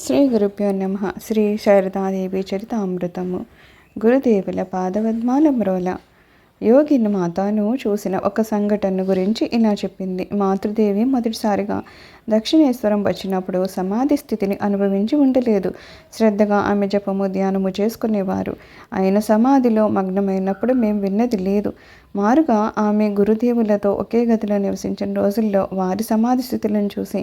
శ్రీ గురుభ్యో నమః. శ్రీ శారదాదేవి చరితామృతము. గురుదేవుల పాదపద్మాల మ్రోల. యోగిని మాతను చూసిన ఒక సంఘటన గురించి ఇలా చెప్పింది. మాతృదేవి మొదటిసారిగా దక్షిణేశ్వరం వచ్చినప్పుడు సమాధి స్థితిని అనుభవించి ఉండలేదు. శ్రద్ధగా ఆమె జపము ధ్యానము చేసుకునేవారు. ఆయన సమాధిలో మగ్నమైనప్పుడు మేము విన్నది లేదు. మారుగా ఆమె గురుదేవులతో ఒకే గదిలో నివసించిన రోజుల్లో వారి సమాధి స్థితులను చూసి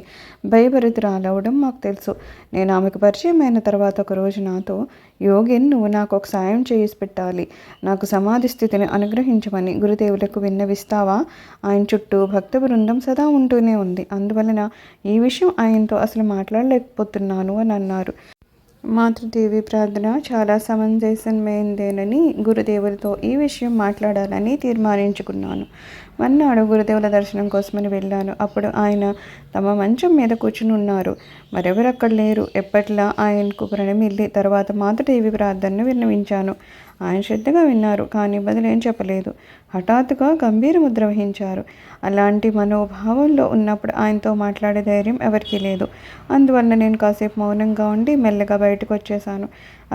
భయభరితురాలవడం మాకు తెలుసు. నేను ఆమెకు పరిచయం అయిన తర్వాత ఒకరోజు నాతో, యోగిన్, నువ్వు నాకు ఒక సాయం చేసి పెట్టాలి. నాకు సమాధి స్థితిని అనుగ్రహించమని గురుదేవులకు విన్నవిస్తావా? ఆయన చుట్టూ భక్త బృందం సదా ఉంటూనే ఉంది. అందువలన ఈ విషయం ఆయనతో అసలు మాట్లాడలేకపోతున్నాను అని అన్నారు. మాతృదేవి ప్రార్థన చాలా సమంజసమైందేనని గురుదేవులతో ఈ విషయం మాట్లాడాలని తీర్మానించుకున్నాను. మర్నాడు గురుదేవుల దర్శనం కోసమని వెళ్ళాను. అప్పుడు ఆయన తమ మంచం మీద కూర్చుని ఉన్నారు. మరెవరు అక్కడ లేరు. ఎప్పట్లా ఆయనకు ప్రణమిల్లి తర్వాత మాతృదేవి ప్రార్థనను విన్నవించాను. ఆయన శ్రద్ధగా విన్నారు, కానీ బదులేం చెప్పలేదు. హఠాత్తుగా గంభీర ముద్ర వహించారు. అలాంటి మనోభావంలో ఉన్నప్పుడు ఆయనతో మాట్లాడే ధైర్యం ఎవరికీ లేదు. అందువల్ల నేను కాసేపు మౌనంగా ఉండి మెల్లగా బయటకు వచ్చేశాను.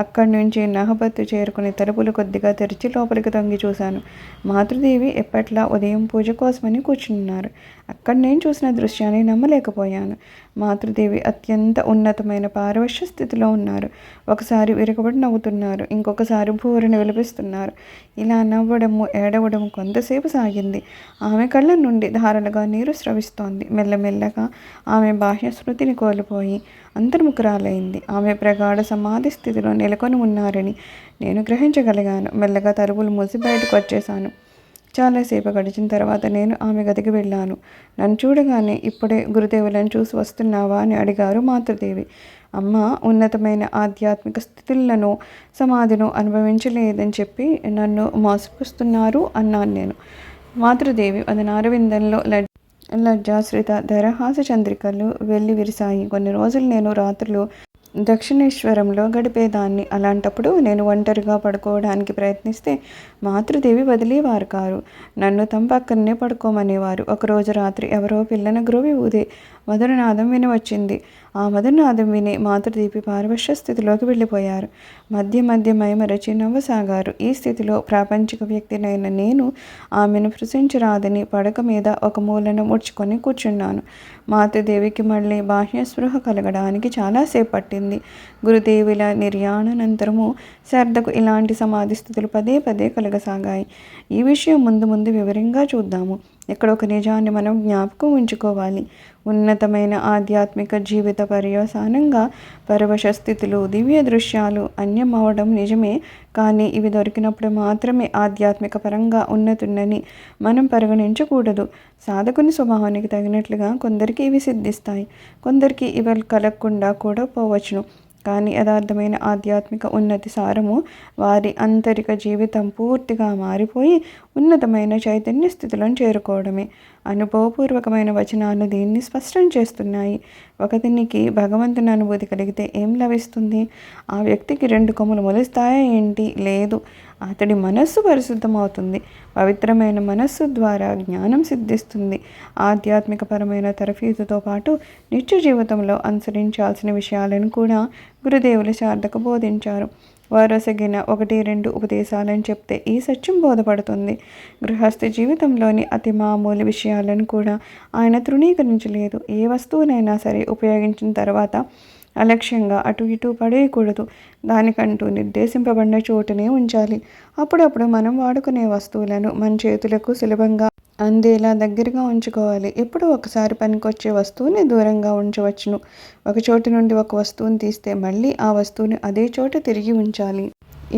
అక్కడి నుంచి నహబత్తు చేరుకుని తలుపులు కొద్దిగా తెరిచి లోపలికి తొంగి చూశాను. మాతృదేవి ఎప్పట్లా ఉదయం పూజ కోసమని కూర్చున్నారు. అక్కడ నేను చూసిన దృశ్యాన్ని నమ్మలేకపోయాను. మాతృదేవి అత్యంత ఉన్నతమైన పారవశ్య స్థితిలో ఉన్నారు. ఒకసారి విరగబడి నవ్వుతున్నారు, ఇంకొకసారి భూరిని విలపిస్తున్నారు. ఇలా నవ్వడము ఏడవడము కొంతసేపు సాగింది. ఆమె కళ్ళ నుండి ధారలుగా నీరు స్రవిస్తోంది. మెల్లమెల్లగా ఆమె బాహ్య స్మృతిని కోల్పోయి అంతర్ముఖురాలైంది. ఆమె ప్రగాఢ సమాధి స్థితిలో నెలకొని ఉన్నారని నేను గ్రహించగలిగాను. మెల్లగా తలుపులు మూసి బయటకు వచ్చేశాను. చాలాసేపు గడిచిన తర్వాత నేను ఆమె గదికి వెళ్ళాను. నన్ను చూడగానే, ఇప్పుడే గురుదేవులను చూసి వస్తున్నావా అని అడిగారు మాతృదేవి. అమ్మ, ఉన్నతమైన ఆధ్యాత్మిక స్థితులను సమాధిను అనుభవించలేదని చెప్పి నన్ను మోసపుస్తున్నారు అన్నాను నేను. మాతృదేవి అదనారవిందంలో లజ్జాశ్రిత దరహాస చంద్రికలు వెళ్ళి విరిశాయి. కొన్ని రోజులు నేను రాత్రులు దక్షిణేశ్వరంలో గడిపేదాన్ని. అలాంటప్పుడు నేను ఒంటరిగా పడుకోవడానికి ప్రయత్నిస్తే మాతృదేవి వదిలేవారు కారు. నన్ను తమ పక్కనే పడుకోమనేవారు. ఒకరోజు రాత్రి ఎవరో పిల్లన గ్రోవి ఊదే మధురనాదం వినవచ్చింది. ఆ మధురనాదం విని మాతృదేవి పారవశ్య స్థితిలోకి వెళ్ళిపోయారు. మధ్య మధ్య మైమరచి నవ్వసాగారు. ఈ స్థితిలో ప్రాపంచిక వ్యక్తినైన నేను ఆమెను స్పృశించరాదని పడక మీద ఒక మూలను ముడుచుకొని కూర్చున్నాను. మాతృదేవికి మళ్ళీ బాహ్య స్పృహ కలగడానికి చాలాసేపు పట్టింది. గురుదేవుల నిర్యాణానంతరము శారదకు ఇలాంటి సమాధి స్థితులు పదే పదే కలగసాగాయి. ఈ విషయం ముందు ముందు వివరంగా చూద్దాము. ఇక్కడ ఒక నిజాన్ని మనం జ్ఞాపకం ఉంచుకోవాలి. ఉన్నతమైన ఆధ్యాత్మిక జీవిత పర్యవసానంగా పరవశ స్థితులు, దివ్య దృశ్యాలు అన్యమవడం నిజమే. కానీ ఇవి దొరికినప్పుడు మాత్రమే ఆధ్యాత్మిక పరంగా ఉన్నతుందని మనం పరిగణించకూడదు. సాధకుని స్వభావానికి తగినట్లుగా కొందరికి ఇవి సిద్ధిస్తాయి, కొందరికి ఇవి కలగకుండా కూడా పోవచ్చును. కానీ యథార్థమైన ఆధ్యాత్మిక ఉన్నతి సారము వారి ఆంతరిక జీవితం పూర్తిగా మారిపోయి ఉన్నతమైన చైతన్య స్థితులను చేరుకోవడమే. అనుభవపూర్వకమైన వచనాలు దీన్ని స్పష్టం చేస్తున్నాయి. ఒకతనికి భగవంతుని అనుభూతి కలిగితే ఏం లభిస్తుంది? ఆ వ్యక్తికి 2 కొమ్ములు మొలుస్తాయా ఏంటి? లేదు. అతడి మనస్సు పరిశుద్ధమవుతుంది. పవిత్రమైన మనస్సు ద్వారా జ్ఞానం సిద్ధిస్తుంది. ఆధ్యాత్మికపరమైన తరఫీదుతో పాటు నిత్య జీవితంలో అనుసరించాల్సిన విషయాలను కూడా గురుదేవులు శారదకు బోధించారు. వారసగిన 1-2 ఉపదేశాలను చెప్తే ఈ సత్యం బోధపడుతుంది. గృహస్థ జీవితంలోని అతి మామూలు విషయాలను కూడా ఆయన తృణీకరించలేదు. ఏ వస్తువునైనా సరే ఉపయోగించిన తర్వాత అలక్ష్యంగా అటు ఇటు పడేయకూడదు. దానికంటూ నిర్దేశింపబడిన చోటునే ఉంచాలి. అప్పుడప్పుడు మనం వాడుకునే వస్తువులను మన చేతులకు సులభంగా అందేలా దగ్గరగా ఉంచుకోవాలి. ఎప్పుడో ఒకసారి పనికొచ్చే వస్తువుని దూరంగా ఉంచవచ్చును. ఒక చోటు నుండి ఒక వస్తువుని తీస్తే మళ్ళీ ఆ వస్తువుని అదే చోట తిరిగి ఉంచాలి.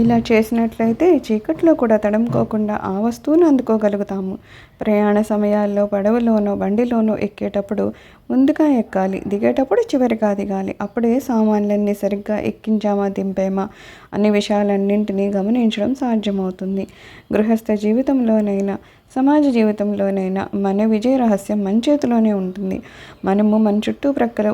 ఇలా చేసినట్లయితే చీకట్లో కూడా తడుముకోకుండా ఆ వస్తువును అందుకోగలుగుతాము. ప్రయాణ సమయాల్లో పడవలోనో బండిలోనో ఎక్కేటప్పుడు ముందుగా ఎక్కాలి, దిగేటప్పుడు చివరిగా దిగాలి. అప్పుడే సామాన్లన్నీ సరిగ్గా ఎక్కించామా దింపామా అనే విషయాలన్నింటినీ గమనించడం సాధ్యమవుతుంది. గృహస్థ జీవితంలోనైనా సమాజ జీవితంలోనైనా మన విజయ రహస్యం మన చేతిలోనే ఉంటుంది. మనము మన చుట్టుప్రక్కల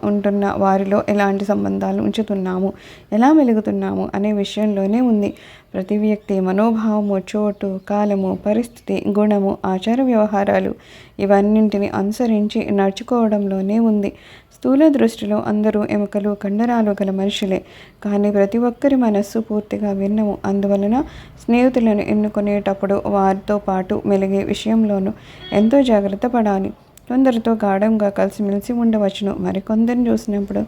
ఉంటున్న వారిలో ఎలాంటి సంబంధాలు ఉంచుతున్నాము, ఎలా మెలుగుతున్నాము అనే విషయంలోనే ఉంది. ప్రతి వ్యక్తి మనోభావము, చోటు, కాలము, పరిస్థితి, గుణము, ఆచార వ్యవహారాలు ఇవన్నింటిని అనుసరించి నడుచుకోవడంలోనే ఉంది. స్థూల దృష్టిలో అందరూ ఎముకలు కండరాలు గల మనుషులే, కానీ ప్రతి ఒక్కరి మనస్సు పూర్తిగా భిన్నము. అందువలన స్నేహితులను ఎన్నుకునేటప్పుడు వారితో పాటు మెలిగే విషయంలోనూ ఎంతో జాగ్రత్త పడాలి. కొందరితో గాఢంగా కలిసిమెలిసి ఉండవచ్చును. మరికొందరిని చూసినప్పుడు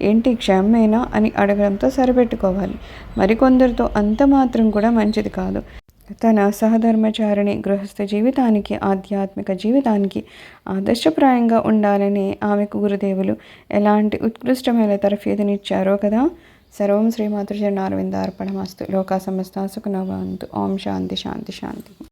ఏంటి క్షేమమేనా అని అడగడంతో సరిపెట్టుకోవాలి. మరికొందరితో అంత మాత్రం కూడా మంచిది కాదు. తన సహధర్మచారిణి గృహస్థ జీవితానికి, ఆధ్యాత్మిక జీవితానికి ఆదర్శప్రాయంగా ఉండాలని ఆమెకు గురుదేవులు ఎలాంటి ఉత్కృష్టమైన తరఫేదునిచ్చారో కదా. సర్వం శ్రీమాతృజనారవిందార్పణమస్తు. లోకా సమస్తా సుఖినో భవంతు. ఓం శాంతి శాంతి శాంతి.